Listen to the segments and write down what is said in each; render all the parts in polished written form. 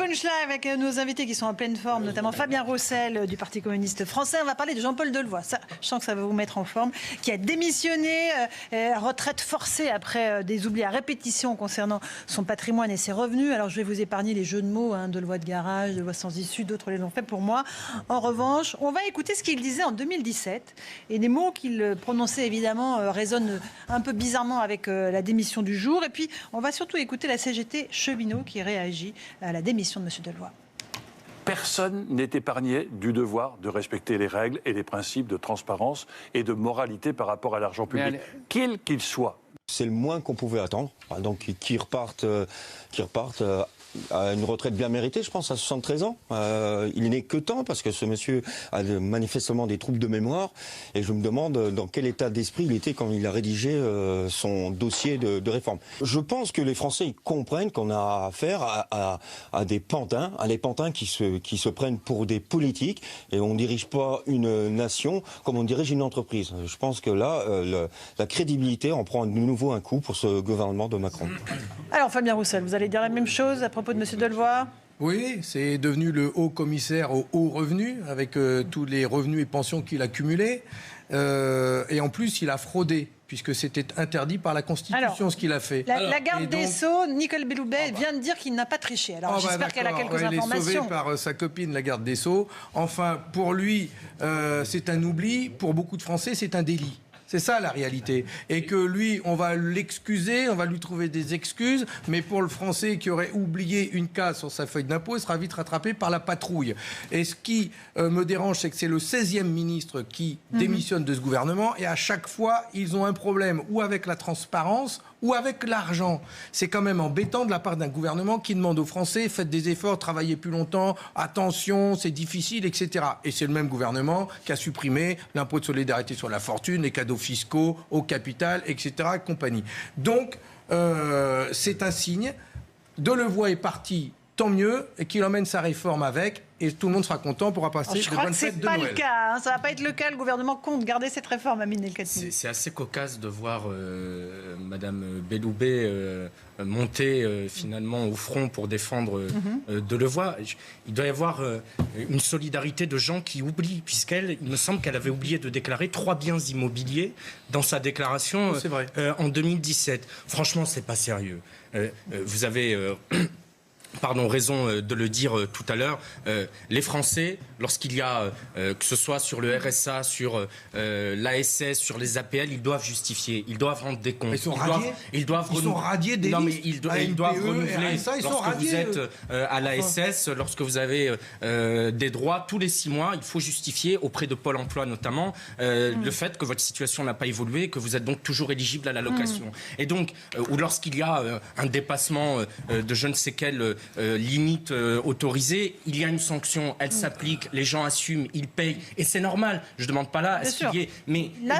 punchline avec nos invités qui sont en pleine forme, notamment Fabien Roussel du Parti communiste français. On va parler de Jean-Paul Delevoye. Ça, je sens que ça va vous mettre en forme. Qui a démissionné, retraite forcée après des oublis à répétition concernant son patrimoine et ses revenus. Alors je vais vous épargner les jeux de mots, Delevoye de garage, Delevoye sans issue, d'autres les ont fait pour moi. En revanche, on va écouter ce qu'il disait en 2017. Et des mots qu'il prononçait évidemment résonnent un peu bizarrement avec la démission du jour. Et puis on va surtout écouter la CGT Cheminot qui réagit à la démission de M. Delevoye. Personne n'est épargné du devoir de respecter les règles et les principes de transparence et de moralité par rapport à l'argent public, quel qu'il soit. C'est le moins qu'on pouvait attendre, donc qui repartent à une retraite bien méritée, je pense, à 73 ans. Il n'est que temps, parce que ce monsieur a manifestement des troubles de mémoire, et je me demande dans quel état d'esprit il était quand il a rédigé son dossier de réforme. Je pense que les Français ils comprennent qu'on a affaire à des pantins, qui se prennent pour des politiques, et on ne dirige pas une nation comme on dirige une entreprise. Je pense que là, la crédibilité en prend de nouveau un coup pour ce gouvernement de Macron. Alors Fabien Roussel, vous allez dire la même chose à propos de M. Delevoye ? Oui, c'est devenu le haut commissaire aux hauts revenus, avec tous les revenus et pensions qu'il a cumulés. Et en plus, il a fraudé, puisque c'était interdit par la Constitution ce qu'il a fait. La garde des Sceaux, Nicole Belloubet, vient de dire qu'il n'a pas triché. Alors j'espère qu'elle a quelques informations. Elle est sauvée par sa copine, la garde des Sceaux. Enfin, pour lui, c'est un oubli. Pour beaucoup de Français, c'est un délit. C'est ça la réalité. Et que lui, on va l'excuser, on va lui trouver des excuses, mais pour le Français qui aurait oublié une case sur sa feuille d'impôt, il sera vite rattrapé par la patrouille. Et ce qui me dérange, c'est que c'est le 16e ministre qui démissionne de ce gouvernement, et à chaque fois, ils ont un problème ou avec la transparence ou avec l'argent. C'est quand même embêtant de la part d'un gouvernement qui demande aux Français, faites des efforts, travaillez plus longtemps, attention, c'est difficile, etc. Et c'est le même gouvernement qui a supprimé l'impôt de solidarité sur la fortune, les cadeaux fiscaux au capital, etc. et compagnie. Donc, c'est un signe. Delevoye est parti, tant mieux, et qu'il emmène sa réforme avec, et tout le monde sera content, pourra passer de bonnes fêtes de Noël. Je crois que ce n'est pas le cas. Ça ne va pas être le cas. Le gouvernement compte garder cette réforme, Amine El Khatmi. C'est assez cocasse de voir Madame Belloubet monter finalement au front pour défendre Delevoye. Il doit y avoir une solidarité de gens qui oublient, il me semble qu'elle avait oublié de déclarer 3 biens immobiliers dans sa déclaration en 2017. Franchement, c'est pas sérieux. Vous avez... raison de le dire tout à l'heure, les Français, lorsqu'il y a, que ce soit sur le RSA, sur l'ASS, sur les APL, ils doivent justifier, ils doivent rendre des comptes. Ils sont radiés des listes. Ils doivent renouveler. Lorsque vous êtes à l'ASS, lorsque vous avez des droits, tous les 6 mois, il faut justifier auprès de Pôle emploi notamment le fait que votre situation n'a pas évolué, que vous êtes donc toujours éligible à l'allocation. Et donc, ou lorsqu'il y a un dépassement de je ne sais quel limite autorisée, il y a une sanction, elle s'applique, les gens assument, ils payent, et c'est normal. Je ne demande pas là à ce qu'il y ait. Mais là,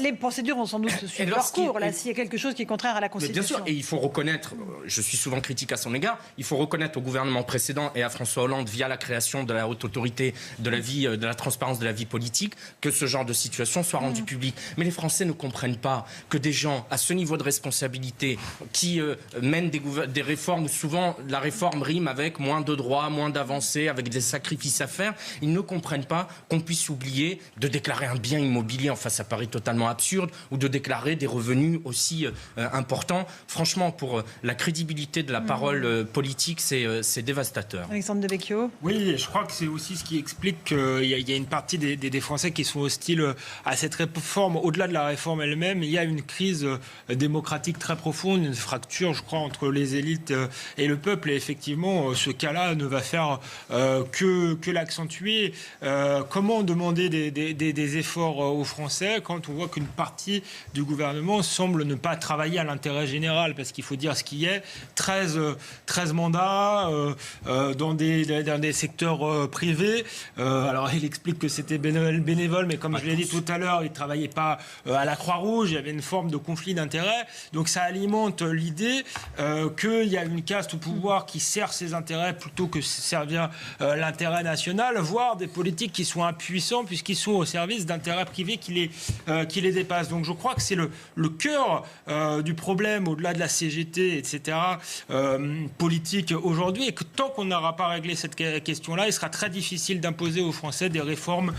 les procédures vont sans doute suivre leur cours, là, s'il y a quelque chose qui est contraire à la Constitution. Bien sûr, et il faut reconnaître, je suis souvent critique à son égard, il faut reconnaître au gouvernement précédent et à François Hollande, via la création de la haute autorité de la vie, de la transparence de la vie politique, que ce genre de situation soit rendu public. Mais les Français ne comprennent pas que des gens à ce niveau de responsabilité qui mènent des réformes où souvent la réforme rime avec moins de droits, moins d'avancées, avec des sacrifices à faire. Ils ne comprennent pas qu'on puisse oublier de déclarer un bien immobilier. Enfin, ça paraît totalement absurde. Ou de déclarer des revenus aussi importants. Franchement, pour la crédibilité de la parole politique, c'est dévastateur. Alexandre Devecchio. Oui, je crois que c'est aussi ce qui explique qu'il y a une partie des Français qui sont hostiles à cette réforme. Au-delà de la réforme elle-même, il y a une crise démocratique très profonde, une fracture, je crois, entre les élites et le peuple. Et effectivement, ce cas-là ne va faire que l'accentuer. Comment demander des efforts aux Français quand on voit qu'une partie du gouvernement semble ne pas travailler à l'intérêt général? Parce qu'il faut dire ce qui est, 13 mandats dans des secteurs privés. Alors, il explique que c'était bénévole, mais comme je l'ai dit tout à l'heure, il ne travaillait pas à la Croix-Rouge, il y avait une forme de conflit d'intérêts. Donc, ça alimente l'idée qu'il y a une caste au pouvoir qui qui sert ses intérêts plutôt que servir l'intérêt national, voire des politiques qui sont impuissants puisqu'ils sont au service d'intérêts privés qui les dépassent. Donc je crois que c'est le cœur du problème, au-delà de la CGT, etc., politique aujourd'hui, et que tant qu'on n'aura pas réglé cette question-là, il sera très difficile d'imposer aux Français des réformes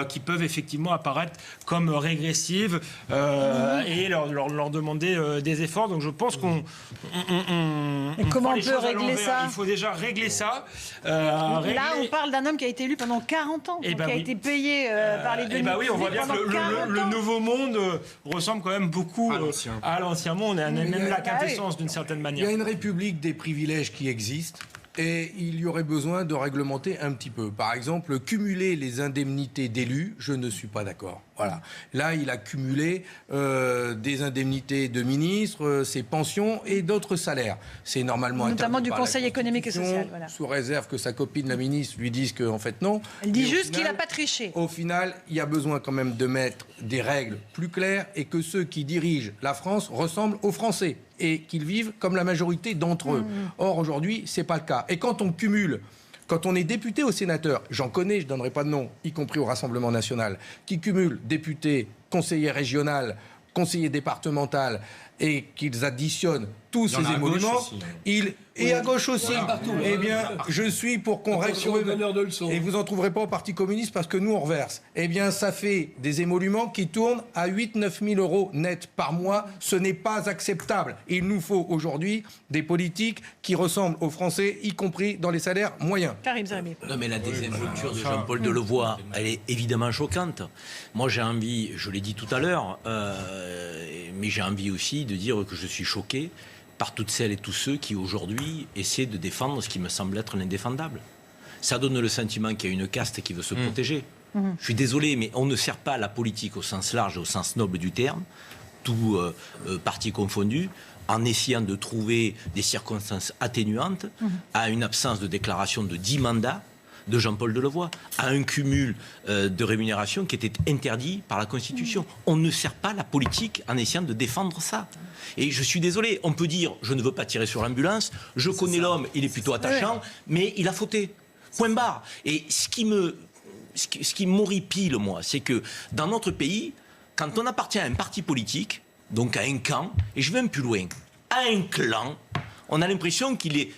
qui peuvent effectivement apparaître comme régressives et leur demander des efforts. Donc je pense qu'on comment on les peut choses à régler l'envers. ça? Il faut déjà régler ça. Là, on parle d'un homme qui a été élu pendant 40 ans, qui a été payé par les deniers oui, on voit bien que le nouveau monde ressemble quand même beaucoup à l'ancien monde, et même la quintessence d'une certaine manière. Il y a une république des privilèges qui existe. Et il y aurait besoin de réglementer un petit peu. Par exemple, cumuler les indemnités d'élus, je ne suis pas d'accord. Voilà. Là, il a cumulé des indemnités de ministres, ses pensions et d'autres salaires. C'est normalement notamment du par la Conseil économique et social. Voilà. Sous réserve que sa copine, la ministre, lui dise qu'en fait non. Elle dit juste qu'il n'a pas triché. Au final, il y a besoin quand même de mettre des règles plus claires et que ceux qui dirigent la France ressemblent aux Français et qu'ils vivent comme la majorité d'entre eux. Or, aujourd'hui, c'est pas le cas. Et quand on cumule, quand on est député ou sénateur, j'en connais, je ne donnerai pas de nom, y compris au Rassemblement national, qui cumulent député, conseiller régional, conseiller départemental, et qu'ils additionnent tous ces émoluments, et à gauche aussi. Eh bien, je suis pour qu'on règle. Et vous en trouverez pas au Parti communiste parce que nous, on reverse. Eh bien, ça fait des émoluments qui tournent à 8-9 000 euros net par mois. Ce n'est pas acceptable. Il nous faut aujourd'hui des politiques qui ressemblent aux Français, y compris dans les salaires moyens. Karim Zeribi. Non, mais la désinvolture de Jean-Paul Delevoye, elle est évidemment choquante. Moi, j'ai envie, je l'ai dit tout à l'heure, mais j'ai envie aussi de dire que je suis choqué par toutes celles et tous ceux qui aujourd'hui essaient de défendre ce qui me semble être l'indéfendable. Ça donne le sentiment qu'il y a une caste qui veut se protéger. Je suis désolé, mais on ne sert pas la politique au sens large, au sens noble du terme, tout parti confondu, en essayant de trouver des circonstances atténuantes à une absence de déclaration de 10 mandats de Jean-Paul Delevoye, à un cumul de rémunération qui était interdit par la Constitution. On ne sert pas la politique en essayant de défendre ça. Et je suis désolé, on peut dire, je ne veux pas tirer sur l'ambulance, je connais l'homme, il est plutôt attachant, mais il a fauté. Point barre. Et ce qui m'horripile, moi, c'est que dans notre pays, quand on appartient à un parti politique, donc à un camp, et je vais un peu plus loin, à un clan, on a l'impression qu'il est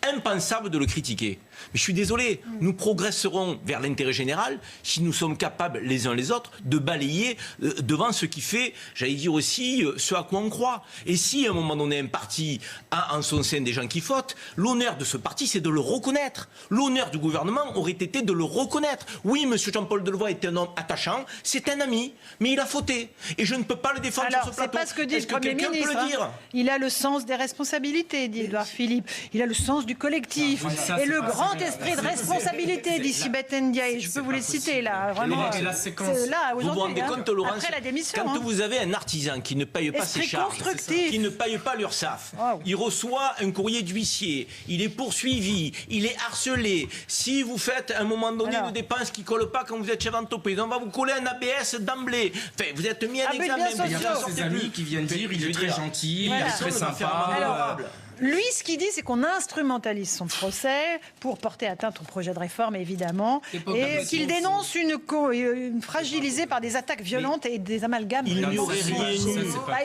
impensable de le critiquer. Mais je suis désolé, nous progresserons vers l'intérêt général si nous sommes capables, les uns les autres, de balayer devant ce qui fait, j'allais dire aussi, ce à quoi on croit. Et si, à un moment donné, un parti a en son sein des gens qui fautent, l'honneur de ce parti, c'est de le reconnaître. L'honneur du gouvernement aurait été de le reconnaître. Oui, M. Jean-Paul Delevoye est un homme attachant, c'est un ami, mais il a fauté. Et je ne peux pas le défendre sur ce plateau. Alors, c'est pas ce que dit le Premier ministre. Il a le sens des responsabilités, dit Édouard Philippe. Il a le sens du collectif. Et le grand esprit de responsabilité, dit Sibeth Ndiaye. Je peux vous les citer, là. Vraiment. Et la séquence. Là, vous vous rendez compte, Laurence, après la démission, quand vous avez un artisan qui ne paye pas ses charges, qui ne paye pas l'URSSAF, il reçoit un courrier d'huissier, il est poursuivi, il est harcelé. Si vous faites à un moment donné une dépense qui ne colle pas quand vous êtes chef d'entreprise, on va vous coller un ABS d'emblée. Enfin, vous êtes mis à l'examen. Il y a pas ses amis qui viennent dire il est très gentil, il est très sympa. Lui, ce qu'il dit, c'est qu'on instrumentalise son procès pour porter atteinte au projet de réforme, évidemment, et qu'il dénonce une fragilisée par des attaques violentes et des amalgames. Il n'y aurait rien eu.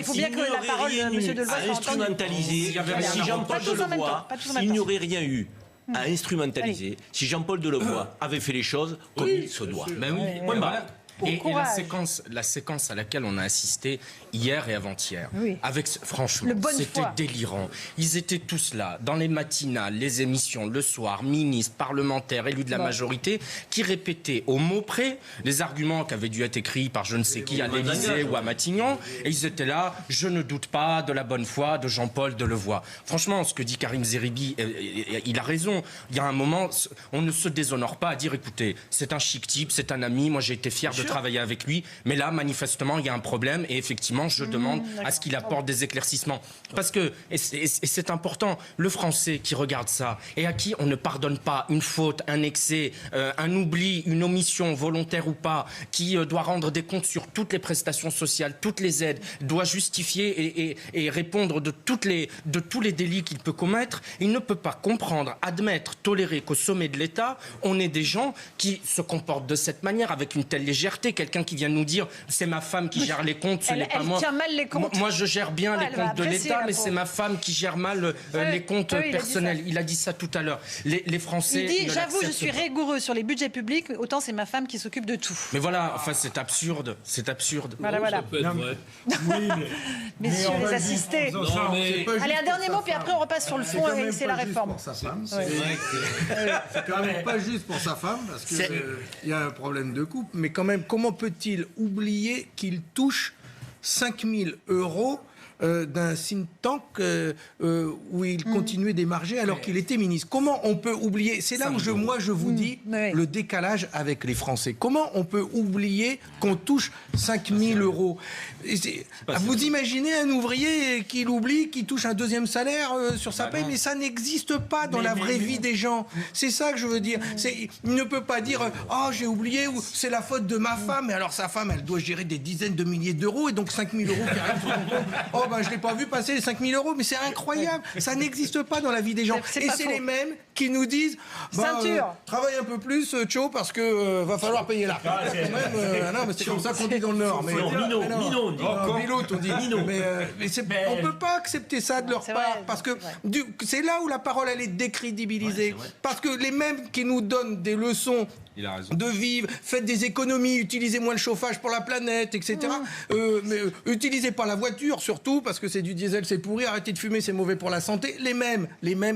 Il faut bien que la parole de M. Delevoye soit instrumentalisé. Si Jean-Paul Delevoye, il n'y aurait rien eu à instrumentaliser si Jean-Paul Delevoye avait fait les choses comme il se doit. Ben oui. Et la séquence à laquelle on a assisté hier et avant-hier, franchement, c'était délirant. Ils étaient tous là, dans les matinales, les émissions, le soir, ministres, parlementaires, élus de la majorité, qui répétaient au mot près les arguments qui avaient dû être écrits par je ne sais qui à l'Élysée ou à Matignon. Et ils étaient là, je ne doute pas de la bonne foi de Jean-Paul Delevoye. Franchement, ce que dit Karim Zeribi, il a raison. Il y a un moment, on ne se déshonore pas à dire, écoutez, c'est un chic type, c'est un ami, moi j'ai été fier de travailler avec lui. Mais là, manifestement, il y a un problème et effectivement, je demande à ce qu'il apporte des éclaircissements. Parce que, et c'est important, le Français qui regarde ça et à qui on ne pardonne pas une faute, un excès, un oubli, une omission volontaire ou pas, qui doit rendre des comptes sur toutes les prestations sociales, toutes les aides, doit justifier et répondre de tous les délits qu'il peut commettre, il ne peut pas comprendre, admettre, tolérer qu'au sommet de l'État, on ait des gens qui se comportent de cette manière, avec une telle légèreté. Quelqu'un qui vient nous dire « c'est ma femme qui gère les comptes, ce n'est pas moi ». Elle tient mal les comptes. Moi, je gère bien les comptes de l'État, mais c'est ma femme qui gère mal les comptes personnels. Il a dit ça tout à l'heure. Les Français. Il dit, j'avoue, je suis rigoureux sur les budgets publics, autant c'est ma femme qui s'occupe de tout. Mais voilà, enfin, c'est absurde. C'est absurde. Voilà. Messieurs les assistés. Allez, un dernier mot, puis après on repasse sur le fond et c'est la réforme. C'est vrai que c'est quand même pas juste pour sa femme, parce qu'il y a un problème de couple, mais quand même, comment peut-il oublier qu'il touche 5 000 € d'un think tank où il continuait d'émarger alors qu'il était ministre. Comment on peut oublier? C'est là où je vous dis le décalage avec les Français. Comment on peut oublier qu'on touche 5 000 €? Vous imaginez un ouvrier qu'il oublie, qui touche un deuxième salaire sur sa paye, mais ça n'existe pas dans la vraie vie des gens. C'est ça que je veux dire. Il ne peut pas dire « Oh, j'ai oublié » ou « C'est la faute de ma femme ». Mais alors sa femme, elle doit gérer des dizaines de milliers d'euros et donc 5 000 € qui arrivent sur son compte. Oh, ben je ne l'ai pas vu passer les 5 000 €. Mais c'est incroyable. Ça n'existe pas dans la vie des gens. Et c'est les mêmes qui nous disent travaille un peu plus, Tcho, parce que va falloir payer la non, mais c'est comme ça qu'on dit dans le Nord. On dit. On ne peut pas accepter ça de leur part, parce que c'est là où la parole elle est décrédibilisée. Parce que les mêmes qui nous donnent des leçons de vivre, faites des économies, utilisez moins le chauffage pour la planète, etc. Mais utilisez pas la voiture, surtout, parce que c'est du diesel, c'est pourri, arrêtez de fumer, c'est mauvais pour la santé. Les mêmes,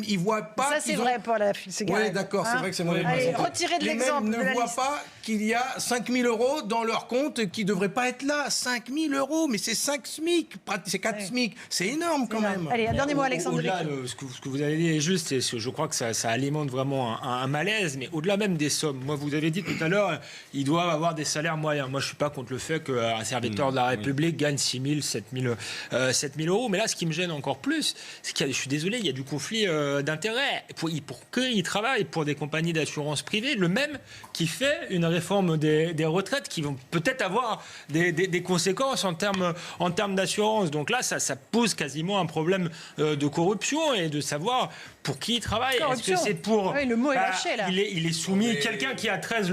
ils voient pas... Ça, c'est vrai pour la cigarette. Oui, d'accord, c'est vrai que c'est mauvais pour la santé. Retirez de l'exemple. Les mêmes ne voient pas qu'il y a 5 000 € dans leur compte qui ne devraient pas être là. 5 000 €, mais c'est 5 SMIC, c'est 4 SMIC. C'est énorme quand même. Allez, un dernier mot, Alexandre. Au-delà de ce que vous avez dit est juste, et je crois que ça alimente vraiment un malaise, mais au-delà même des sommes, moi vous avez dit tout à l'heure, ils doivent avoir des salaires moyens. Moi je ne suis pas contre le fait qu'un serviteur de la République gagne 6 000, 7 000 €. Mais là, ce qui me gêne encore plus, c'est qu'il y a, je suis désolé, il y a du conflit d'intérêts. Pour qu'ils travaillent pour des compagnies d'assurance privée, le même qui fait une réforme des retraites qui vont peut-être avoir des conséquences en termes d'assurance. Donc là, ça pose quasiment un problème de corruption et de savoir pour qui il travaille. Est-ce que c'est pour... Oui, le mot est lâché, là. Il est soumis... Quelqu'un qui a 13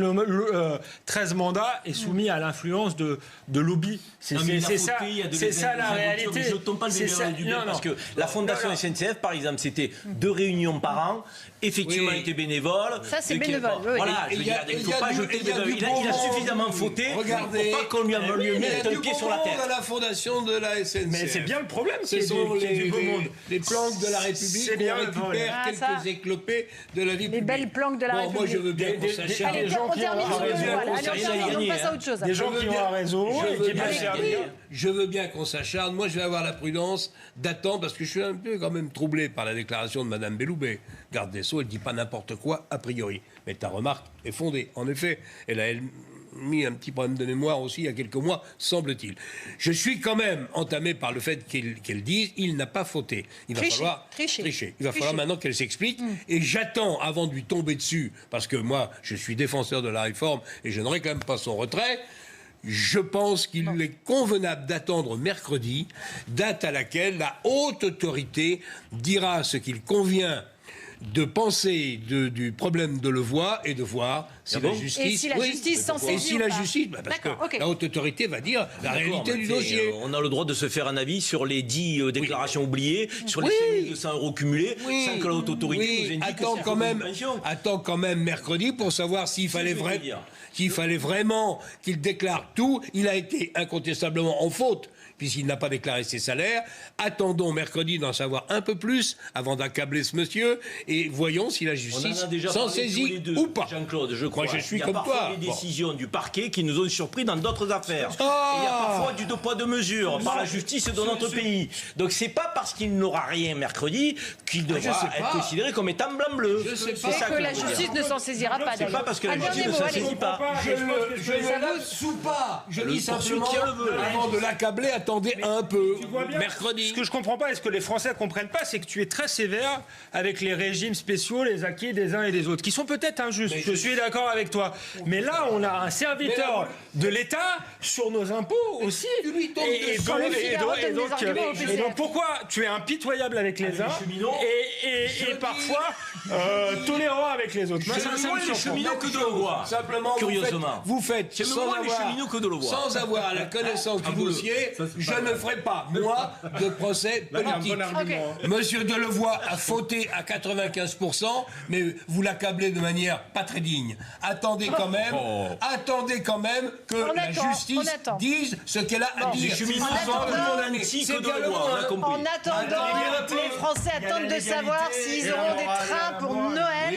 mandats est soumis à l'influence de lobby. C'est ça la réalité. Je ne tombe pas le verre du bien, parce que la Fondation SNCF, par exemple, c'était 2 réunions par an. Effectivement, il était bénévole. Ça, c'est bénévole. Voilà, je veux dire, il ne faut pas jeter des... Il a suffisamment fauté pour pas qu'on lui mette un pied sur la tête. Il y a du beau monde à la fondation de la SNCF. Mais c'est bien le problème. Ce sont les planques de la République qu'on récupère quelques éclopés de la vie publique. Les belles planques de la République. Moi, je veux bien qu'on s'acharne. Allez, on termine sur le réseau. On passe à autre chose. Des gens qui ont un réseau et qui peuvent servir. Je veux bien qu'on s'acharne. Moi, je vais avoir la prudence d'attendre, parce que je suis un peu quand même troublé par la déclaration de Mme Belloubet. Garde des Sceaux, elle ne dit pas n'importe quoi, a priori. Mais ta remarque est fondée. En effet, elle a mis un petit problème de mémoire aussi il y a quelques mois, semble-t-il. Je suis quand même entamé par le fait qu'elle dise il n'a pas fauté. Il va falloir tricher. Il va falloir maintenant qu'elle s'explique. Et j'attends, avant de lui tomber dessus, parce que moi, je suis défenseur de la réforme et je ne réclame pas son retrait. Je pense qu'il est convenable d'attendre mercredi, date à laquelle la haute autorité dira ce qu'il convient de penser du problème de Levoix et de voir si la justice... Et si la justice s'en saisit et si la justice, parce que la haute autorité va dire la réalité du dossier. On a le droit de se faire un avis sur les 10 déclarations oubliées, sur les 5 200 € cumulés, sans que la haute autorité nous indique Attends quand même mercredi pour savoir s'il fallait vraiment qu'il déclare tout. Il a été incontestablement en faute. puisqu'il n'a pas déclaré ses salaires. Attendons mercredi d'en savoir un peu plus avant d'accabler ce monsieur et voyons si la justice s'en saisit ou pas. Jean-Claude, je crois. Moi, je suis il y a comme parfois toi. des décisions du parquet qui nous ont surpris dans d'autres affaires. Et il y a parfois du deux poids deux mesures par la justice de notre pays. Donc c'est pas parce qu'il n'aura rien mercredi qu'il devra être considéré comme étant blanc-bleu. Et que la justice ne s'en saisira pas, C'est pas parce que la justice ne s'en saisit pas. Je ne l'absous pas. Je dis simplement, avant de l'accabler, attendez un peu. Mercredi. Ce que je comprends pas et ce que les Français comprennent pas, c'est que tu es très sévère avec les régimes spéciaux, les acquis des uns et des autres, qui sont peut-être injustes. Je suis d'accord avec toi. Mais là, on a un serviteur de l'État sur nos impôts aussi. Et donc, pourquoi tu es impitoyable avec les uns et parfois tolérant avec les autres? C'est moins les cheminots que de le voir. Simplement, curieusement. vous faites sans avoir la connaissance du dossier, je ne ferai pas, moi, de procès politique. Monsieur Delevoye a fauté à 95%, mais vous l'accablez de manière pas très digne. Attendez quand même que la justice dise ce qu'elle a à dire. En attendant, les Français attendent de savoir s'ils auront des trains pour Noël.